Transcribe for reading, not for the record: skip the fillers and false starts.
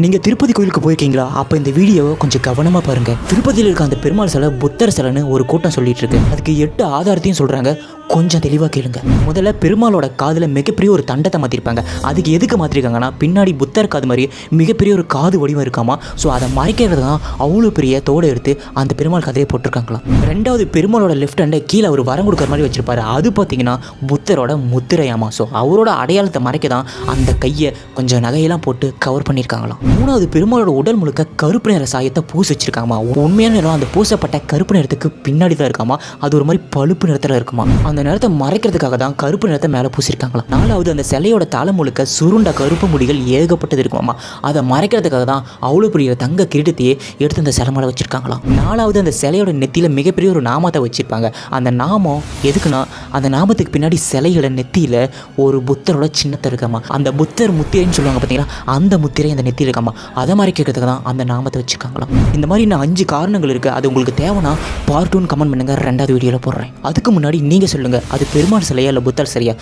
நீங்கள் திருப்பதி கோயிலுக்கு போயிருக்கீங்களா? அப்போ இந்த வீடியோவை கொஞ்சம் கவனமாக பாருங்கள். திருப்பதியில் இருக்க அந்த பெருமாள் சிலை புத்தர் சிலைன்னு ஒரு கூட்டம் சொல்லிட்டு இருக்கு. அதுக்கு 8 ஆதாரத்தையும் சொல்கிறாங்க. கொஞ்சம் தெளிவாக கேளுங்க. முதல்ல பெருமாளோட காதில் மிகப்பெரிய ஒரு தண்டத்தை மாற்றிருப்பாங்க. அதுக்கு எதுக்கு மாற்றிருக்காங்கன்னா, பின்னாடி புத்தர் காது மாதிரி மிகப்பெரிய ஒரு காது வடிவம் இருக்காமா. ஸோ அதை மறைக்கிறது தான் அவ்வளோ பெரிய தோடை எடுத்து அந்த பெருமாள் கதையை போட்டிருக்காங்களாம். ரெண்டாவது, பெருமாளோட லெஃப்ட் ஹேண்டை கீழே அவர் வரம் கொடுக்குற மாதிரி வச்சிருப்பாரு. அது பார்த்தீங்கன்னா புத்தரோட முத்திரையாமா. ஸோ அவரோட அடையாளத்தை மறைக்க தான் அந்த கையை கொஞ்சம் நகையெல்லாம் போட்டு கவர் பண்ணியிருக்காங்களாம். மூணாவது, பெருமாளோட உடல் முழுக்க கருப்பு நிற சாயத்தை பூசி வச்சிருக்காமா. உண்மையான நிறம் அந்த பூசப்பட்ட கருப்பு நிறத்துக்கு பின்னாடி தான் இருக்காமா. அது ஒரு மாதிரி பழுப்பு நிறத்தில் இருக்குமா. அந்த நிறத்தை மறைக்கிறதுக்காக தான் கருப்பு நிறத்தை மேலே பூசிருக்காங்களாம். நாலாவது, அந்த சிலையோட தலை முழுக்க சுருண்ட கருப்பு முடிகள் ஏகப்பட்டது இருக்குமாமா. அதை மறைக்கிறதுக்காக தான் அவ்வளோ பெரிய தங்க கிரீடத்தையே எடுத்து அந்த சிலை மேலே வச்சிருக்காங்களாம். நாலாவது, அந்த சிலையோட நெத்தியில் மிகப்பெரிய ஒரு நாமத்தை வச்சிருப்பாங்க. அந்த நாமம் எதுக்குன்னா, அந்த நாமத்துக்கு பின்னாடி சிலையோட நெத்தியில் ஒரு புத்தரோட சின்னத்தை இருக்காமா. அந்த புத்தர் முத்திரைன்னு சொல்லுவாங்க பார்த்தீங்களா, அந்த முத்திரை அந்த நெத்தியில் இருக்காமா. அதை மறைக்கிறதுக்கு தான் அந்த நாமத்தை வச்சுருக்காங்களாம். இந்த மாதிரி இன்னும் 5 காரணங்கள் இருக்குது. அது உங்களுக்கு தேவைன்னா பார்ட் 2 கமெண்ட் பண்ணுங்கள். 2வது வீடியோவில் போடுறேன். அதுக்கு முன்னாடி நீங்கள் சொல்லுங்கள், அது பெருமாள் சிலையா இல்லை புத்தர் சிலையா?